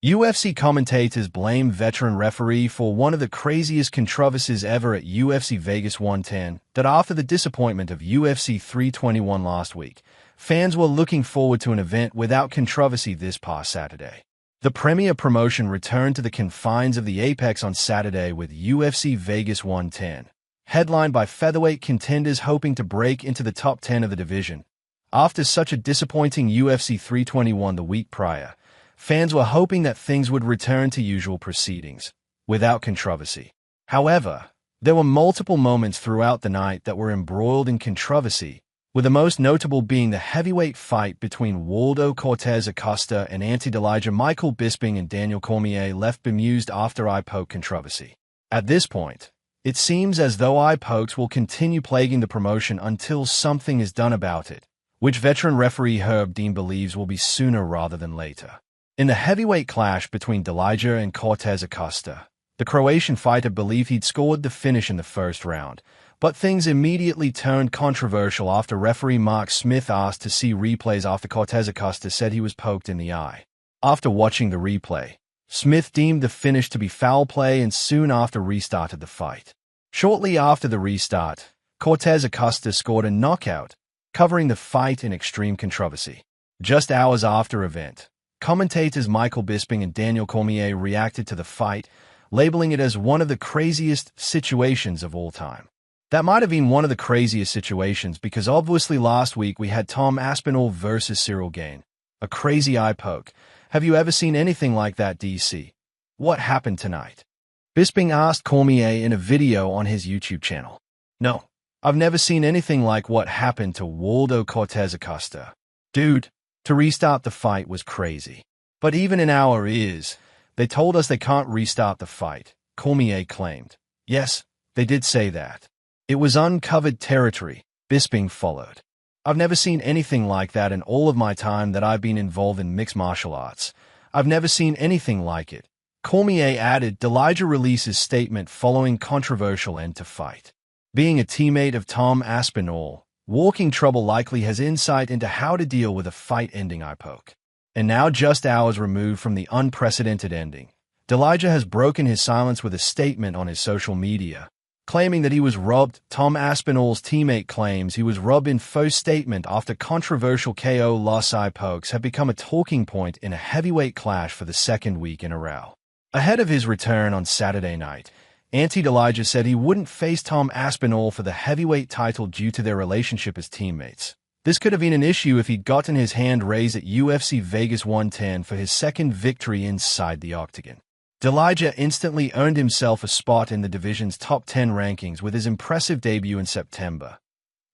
UFC commentators blame veteran referee for one of the craziest controversies ever at UFC Vegas 110, that after the disappointment of UFC 321 last week, fans were looking forward to an event without controversy this past Saturday. The premier promotion returned to the confines of the Apex on Saturday with UFC Vegas 110, headlined by featherweight contenders hoping to break into the top 10 of the division. After such a disappointing UFC 321 the week prior, fans were hoping that things would return to usual proceedings, without controversy. However, there were multiple moments throughout the night that were embroiled in controversy, with the most notable being the heavyweight fight between Waldo Cortez Acosta and anti-Dillinger Michael Bisping and Daniel Cormier left bemused after eye poke controversy. At this point, it seems as though eye pokes will continue plaguing the promotion until something is done about it, which veteran referee Herb Dean believes will be sooner rather than later. In the heavyweight clash between Dillinger and Cortez Acosta, the Croatian fighter believed he'd scored the finish in the first round, but things immediately turned controversial after referee Mark Smith asked to see replays after Cortez Acosta said he was poked in the eye. After watching the replay, Smith deemed the finish to be foul play and soon after restarted the fight. Shortly after the restart, Cortez Acosta scored a knockout, covering the fight in extreme controversy. Just hours after event, commentators Michael Bisping and Daniel Cormier reacted to the fight, labeling it as one of the craziest situations of all time. That might have been one of the craziest situations because obviously last week we had Tom Aspinall versus Cyril Gane. A crazy eye poke. Have you ever seen anything like that, DC? What happened tonight? Bisping asked Cormier in a video on his YouTube channel. No, I've never seen anything like what happened to Waldo Cortez Acosta. Dude, to restart the fight was crazy. But even in our ears, they told us they can't restart the fight, Cormier claimed. Yes, they did say that. It was uncovered territory, Bisping followed. I've never seen anything like that in all of my time that I've been involved in mixed martial arts. I've never seen anything like it. Cormier added. Dillinger releases statement following controversial end to fight. Being a teammate of Tom Aspinall, Walking Trouble likely has insight into how to deal with a fight-ending eye poke. And now, just hours removed from the unprecedented ending, Dillinger has broken his silence with a statement on his social media, claiming that he was robbed. Tom Aspinall's teammate claims he was robbed in faux statement after controversial KO loss. Eye pokes have become a talking point in a heavyweight clash for the second week in a row. Ahead of his return on Saturday night, anti-Dillinger said he wouldn't face Tom Aspinall for the heavyweight title due to their relationship as teammates. This could have been an issue if he'd gotten his hand raised at UFC Vegas 110 for his second victory inside the octagon. Dillinger instantly earned himself a spot in the division's top 10 rankings with his impressive debut in September.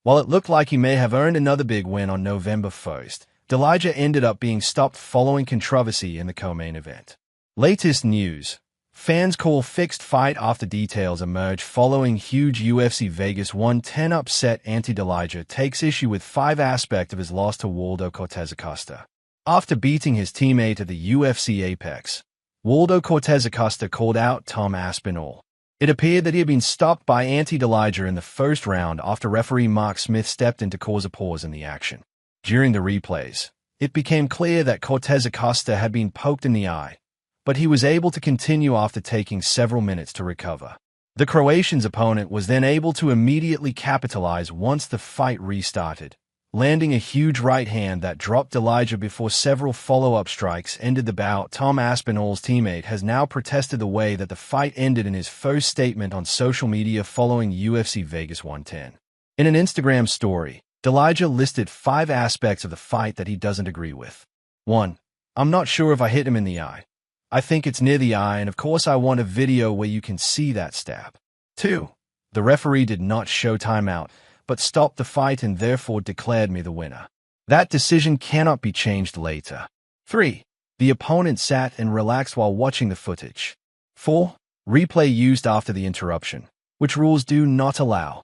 While it looked like he may have earned another big win on November 1st, Dillinger ended up being stopped following controversy in the co-main event. Latest news. Fans call fixed fight after details emerge following huge UFC Vegas 110 upset. Anti-Dillinger takes issue with 5 aspects of his loss to Waldo Cortez Acosta. After beating his teammate at the UFC Apex, Waldo Cortez Acosta called out Tom Aspinall. It appeared that he had been stopped by anti-Dillinger in the first round after referee Mark Smith stepped in to cause a pause in the action. During the replays, it became clear that Cortez Acosta had been poked in the eye, but he was able to continue after taking several minutes to recover. The Croatian's opponent was then able to immediately capitalize once the fight restarted, landing a huge right hand that dropped Dillinger before several follow-up strikes ended the bout. Tom Aspinall's teammate has now protested the way that the fight ended in his first statement on social media following UFC Vegas 110. In an Instagram story, Dillinger listed 5 aspects of the fight that he doesn't agree with. 1. I'm not sure if I hit him in the eye. I think it's near the eye, and of course I want a video where you can see that stab. 2. The referee did not show timeout, but stopped the fight and therefore declared me the winner. That decision cannot be changed later. 3. The opponent sat and relaxed while watching the footage. 4. Replay used after the interruption, which rules do not allow.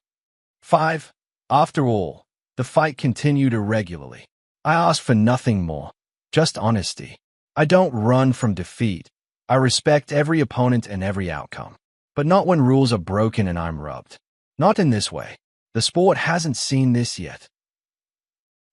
5. After all, the fight continued irregularly. I asked for nothing more, just honesty. I don't run from defeat. I respect every opponent and every outcome. But not when rules are broken and I'm robbed. Not in this way. The sport hasn't seen this yet.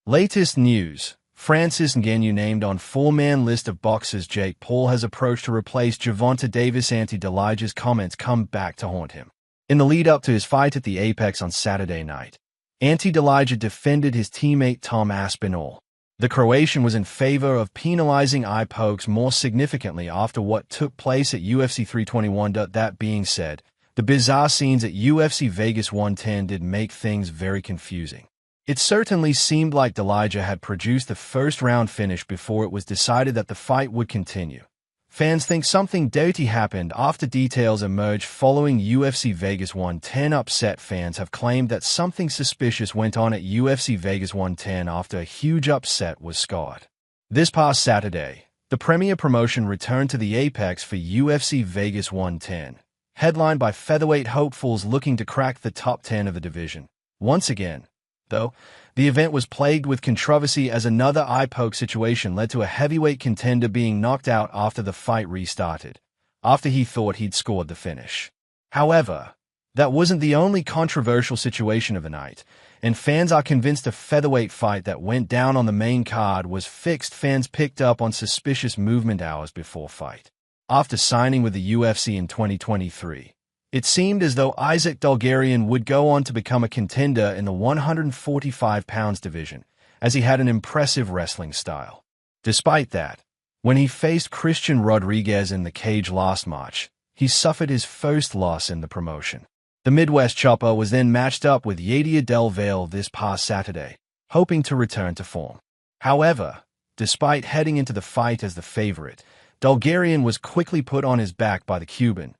Latest news. Francis Ngannou named on four-man list of boxers. Jake Paul has approached to replace Gervonta Davis. Ante Delijah's comments come back to haunt him. In the lead-up to his fight at the Apex on Saturday night, Ante Delija defended his teammate Tom Aspinall. The Croatian was in favor of penalizing eye pokes more significantly after what took place at UFC 321. That being said, the bizarre scenes at UFC Vegas 110 did make things very confusing. It certainly seemed like Delija had produced the first-round finish before it was decided that the fight would continue. Fans think something dirty happened after details emerged following UFC Vegas 110. Upset fans have claimed that something suspicious went on at UFC Vegas 110 after a huge upset was scored. This past Saturday, the premier promotion returned to the Apex for UFC Vegas 110, headlined by featherweight hopefuls looking to crack the top 10 of the division. Once again, though, the event was plagued with controversy as another eye poke situation led to a heavyweight contender being knocked out after the fight restarted, after he thought he'd scored the finish. However, that wasn't the only controversial situation of the night, and fans are convinced a featherweight fight that went down on the main card was fixed. Fans picked up on suspicious movement hours before fight. After signing with the UFC in 2023, it seemed as though Isaac Dulgarian would go on to become a contender in the 145 pounds division, as he had an impressive wrestling style. Despite that, when he faced Christian Rodriguez in the cage last March, he suffered his first loss in the promotion. The Midwest Chopper was then matched up with Yadier Del Valle this past Saturday, hoping to return to form. However, despite heading into the fight as the favorite, Dulgarian was quickly put on his back by the Cuban.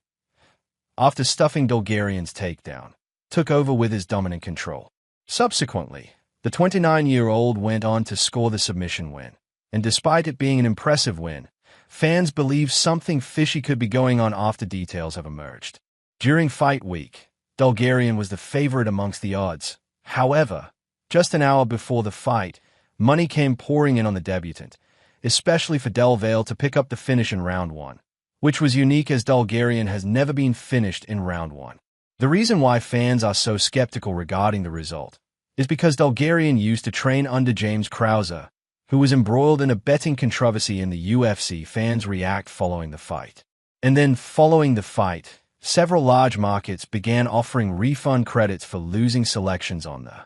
After stuffing Dulgarian's takedown, took over with his dominant control. Subsequently, the 29-year-old went on to score the submission win, and despite it being an impressive win, fans believe something fishy could be going on after details have emerged. During fight week, Dulgarian was the favorite amongst the odds. However, just an hour before the fight, money came pouring in on the debutant, especially for Del Valle to pick up the finish in round 1. Which was unique as Dulgarian has never been finished in round 1. The reason why fans are so skeptical regarding the result is because Dulgarian used to train under James Krauser, who was embroiled in a betting controversy in the UFC. Fans react following the fight. And then following the fight, several large markets began offering refund credits for losing selections on the